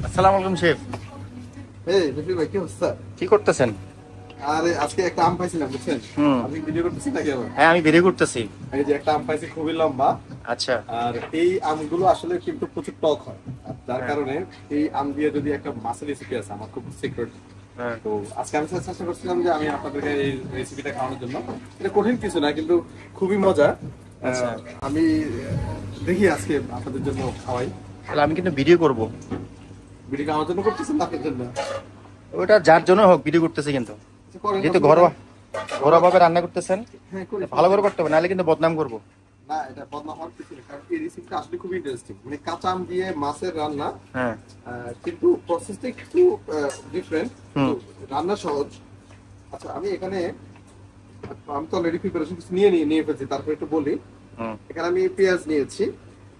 আসসালামু আলাইকুম শেফ। এই রফিক ভাই, কি অবস্থা? কি করতেছেন? আরে আজকে একটা আম পাইছিলাম, বুঝছেন? হুম। আপনি ভিডিও করতেছেন নাকি আবার? হ্যাঁ, আমি ভিডিও করতেছি। এই যে একটা আম পাইছি, খুবই লম্বা। আচ্ছা। আর এই আমগুলো আসলে কিন্তু প্রচুর টক হয়, আর যার হ্যাঁ। কারণে এই আম দিয়ে যদি একটা মাছের রেসিপি আছে আমার খুব সিক্রেট। হ্যাঁ। তো আজকে আমি চেষ্টা করছিলাম যে আমি আপনাদেরকে এই রেসিপিটা খাওয়ানোর জন্য। এটা কঠিন কিছু না, কিন্তু খুবই মজা। আচ্ছা। আমি দেখি আজকে আপনাদের জন্য খাওয়াই। তাহলে আমি কিন্তু ভিডিও করব। ভিডিও খাওয়ার জন্য করতেছেন না আপনার জন্য? ওটা যার জন্য হোক ভিডিও করতেছি, কিন্তু আচ্ছা, করেন। যেহেতু ঘরোয়া ঘরোয়া ভাবে রান্না করতেছেন, হ্যাঁ, করি। ভালো করে করতে হবে, নাহলে কিন্তু বদনাম করব। না, এটা বদনাম হওয়ার কিছু নেই, কারণ এই রেসিপিটা আসলে খুব ইন্টারেস্টিং। মানে কাঁচা আম দিয়ে মাছের রান্না, হ্যাঁ। কিন্তু প্রসেসটা একটু ডিফারেন্ট, রান্না সহজ। আচ্ছা, আমি তো অলরেডি প্রিপারেশন কিছু নিয়ে ফেলছি, তারপর একটু বলি। এখানে আমি পেঁয়াজ নিয়েছি,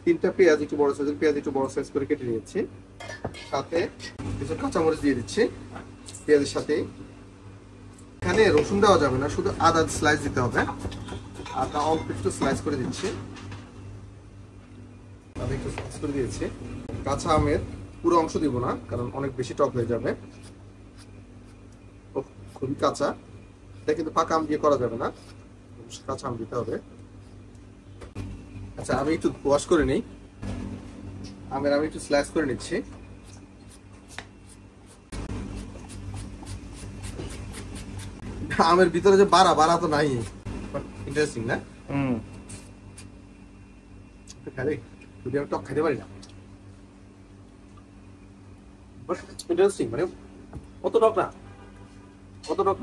3টা পেঁয়াজ, একটু বড় সাইজের পেঁয়াজ, একটু বড় সাইজ করে কেটে নিয়েছি। সাথে কিছু কাঁচামরিচ দিয়ে দিচ্ছি পেঁয়াজের সাথে। এখানে রসুন দেওয়া যাবে না, শুধু আদা স্লাইস দিতে হবে। আদা অল্প একটু স্লাইস করে দিচ্ছি, আদা একটু স্লাইস করে দিয়েছি। কাঁচা আমের পুরো অংশ দিব না, কারণ অনেক বেশি টক হয়ে যাবে। খুবই কাঁচা, এটা কিন্তু পাকা আম দিয়ে করা যাবে না, কাঁচা আম দিতে হবে। আচ্ছা, আমি একটু ওয়াশ করে নিই। আমি একটু স্লাইস করে নিচ্ছি। আমের ভিতরে যে বাড়া তো নাই, ইন্টারেস্টিং না? যদি আমি টক খাইতে পারি না, ইন্টারেস্টিং। মানে অত টক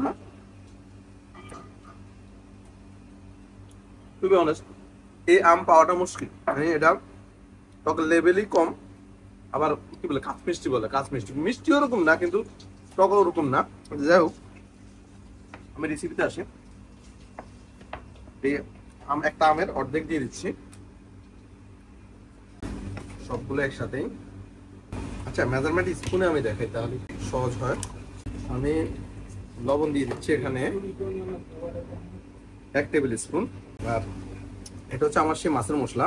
না, টু বি অনেস্ট। এই আম পাওয়াটা মুশকিল, মানে এটা টকের লেভেলই কম। আবার কি বলে, কাঁচ মিষ্টি মিষ্টি ওরকম না, কিন্তু টক ওরকম না। যাই হোক, আমি রেসিপিতে আসি। একটা আমের অর্ধেক দিয়ে দিচ্ছি, সবগুলো একসাথেই। আচ্ছা, মেজারমেন্ট স্পুনে আমি দেখাই, তাহলে সহজ হয়। আমি লবণ দিয়ে দিচ্ছি এখানে 1 টেবিল স্পুন। আর এটা হচ্ছে আমার সেই মাছের মশলা।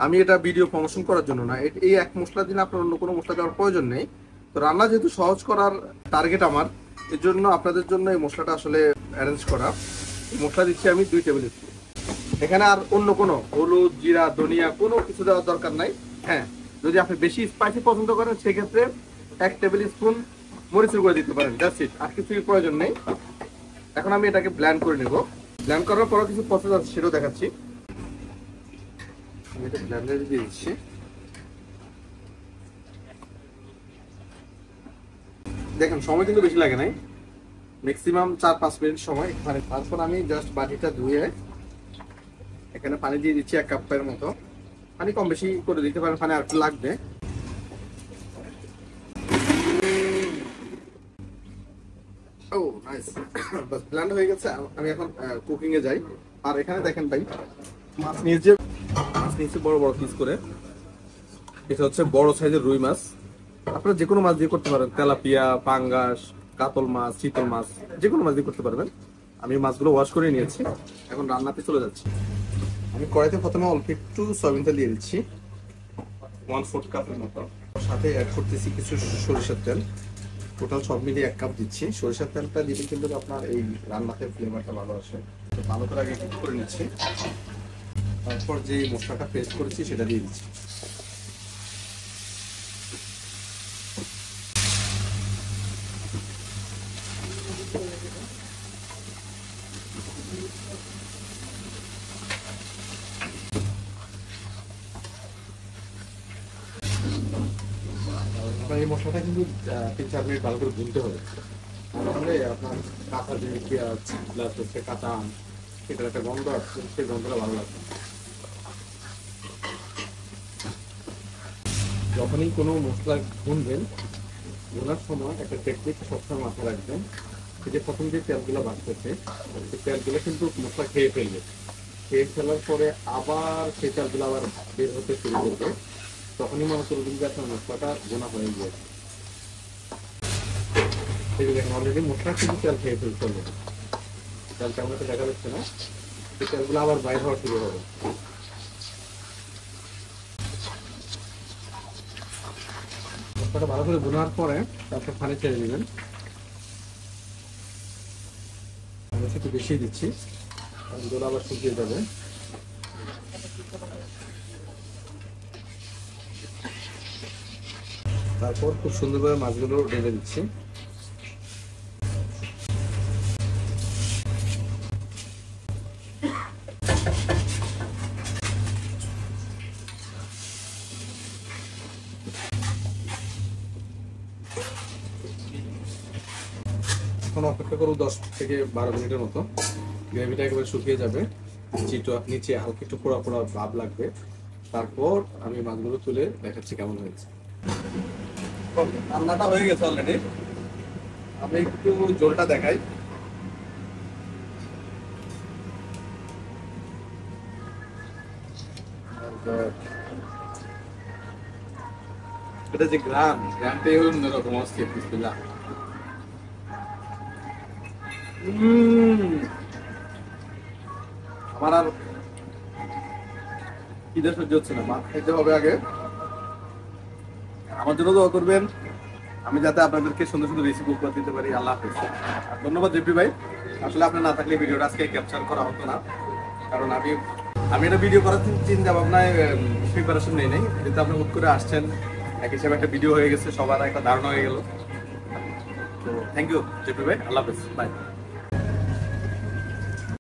আমি এটা ভিডিও প্রমোশন করার জন্য না, এই এক মশলা দিলে আপনার অন্য কোনো মশলা দেওয়ার প্রয়োজন নেই। তো রান্না যেহেতু সহজ করার টার্গেট আমার, এর জন্য আপনাদের জন্য এই মশলাটা আসলে অ্যারেঞ্জ করা। মশলা দিচ্ছি আমি 2 টেবিল স্পুন। এখানে আর অন্য কোনো হলুদ, জিরা, ধনিয়া কোনো কিছু দেওয়ার দরকার নাই। হ্যাঁ, যদি আপনি বেশি স্পাইসি পছন্দ করেন, সেক্ষেত্রে 1 টেবিল স্পুন মরিচের গুঁড়ো দিতে পারেন, দ্যাটস ইট। আর কিছুই প্রয়োজন নেই। এখন আমি এটাকে ব্লেন্ড করে নেব। ব্লেন্ড করার পরও কিছু প্রসেস আছে, সেটাও দেখাচ্ছি। আমি এটা ব্লেন্ডারে দিয়ে দিচ্ছি। দেখেন, সময় কিন্তু বেশি লাগে নাই, ম্যাক্সিমাম 4-5 মিনিট সময় এখানে। তারপর আমি জাস্ট বাটিটা ধুয়ে এখানে পানি দিয়ে দিচ্ছি 1 কাপের মতো। পানি কম বেশি করে দিতে পারেন, পানি আর একটু লাগবে। ও নাইস, বাস ব্লেন্ড হয়ে গেছে। আমি এখন কুকিং এ যাই। আর এখানে দেখেন ভাই, মাছ নিয়েছে বড় বড় পিস করে। এটা হচ্ছে বড় সাইজের রুই মাছ। আপনারা যে কোনো মাছ দিয়ে করতে পারেন, তেলাপিয়া, পাঙ্গাস, কাতল মাছ, চিতল মাছ, যে কোনো মাছ দিয়ে করতে পারবেন। আমি মাছগুলো ওয়াশ করে নিয়েছি, এখন রান্নাতে চলে যাচ্ছি। আমি কড়াইতে প্রথমে অল্প একটু সয়াবিন তেল দিয়ে দিচ্ছি, 1/4 কাপের মতো। সাথে অ্যাড করতেছি কিছু সরিষার তেল, টোটাল সব মিলিয়ে 1 কাপ দিচ্ছি। সরিষার তেলটা দিলে কিন্তু আপনার এই রান্নাতে ফ্লেভারটা ভালো আসে। তো ভালো করে আগে কুক করে নিচ্ছি, তারপর যে মশলাটা পেস্ট করেছি সেটা দিয়ে দিচ্ছি। আপনার এই মশলাটা কিন্তু 3-4 মিনিট ভালো করে ভুনতে হবে, তাহলে আপনার কাঁচা যে পেঁয়াজ প্লাস হচ্ছে কাঁচা আম, সেটার একটা গন্ধ আসছে, সেই গন্ধটা ভালো লাগবে। যখনই কোনো মশলা ভুনবেন, ভুনার সময় একটা টেকনিক সবসময় মাথায় রাখবেন, যে প্রথম যে তেলগুলো বাড়তেছে, সেই তেলগুলো কিন্তু মশলা খেয়ে ফেলবে। খেয়ে ফেলার পরে আবার সেই তেলগুলো আবার বের হতে শুরু করবে, তখনই মনে করবেন যে আপনার মশলাটা ভুনা হয়ে গিয়েছে। এই যে দেখেন, অলরেডি মশলা কিন্তু তেল খেয়ে ফেলতে হবে। তেল কেমন দেখা যাচ্ছে না, সেই তেলগুলো আবার বাইর হওয়া শুরু হবে। মাছটা ভালো করে ভুনার পরে তারপর পানি ছেড়ে দিবেন। আমি একটু বেশি দিচ্ছি, কারণ জল আবার শুকিয়ে যাবে। তারপর খুব সুন্দরভাবে মাছগুলো ঢেলে দিচ্ছি। এখন অপেক্ষা করব 10 থেকে 12 মিনিটের মতো। গ্রেভিটা একেবারে শুকিয়ে যাবে, নিচে হালকা একটু পোড়া পোড়া ভাব লাগবে। তারপর আমি মাছগুলো তুলে দেখাচ্ছি কেমন হয়েছে। রান্নাটা হয়ে গেছে অলরেডি, আমি একটু ঝোলটা দেখাই। এটা যে গ্রামটাই অন্যরকম অস্থির। বিসমিল্লাহ। আমার আর খিদে সহ্য হচ্ছে না, মাছ খাইতে হবে আগে। আমার জন্য দোয়া করবেন, আমি যাতে আপনাদেরকে সুন্দর সুন্দর রেসিপি উপহার দিতে পারি। আল্লাহ হাফেজ। আর ধন্যবাদ জেপি ভাই, আসলে আপনি না থাকলে ভিডিওটা আজকে ক্যাপচার করা হতো না, কারণ আমি এটা ভিডিও করার চিন্তা ভাবনায় প্রিপারেশন নেই নাই, যেহেতু আপনি হুট করে আসছেন, এক হিসাবে একটা ভিডিও হয়ে গেছে, সবার একটা ধারণা হয়ে গেল। তো থ্যাংক ইউ জেপি ভাই, আল্লাহ হাফেজ, বাই।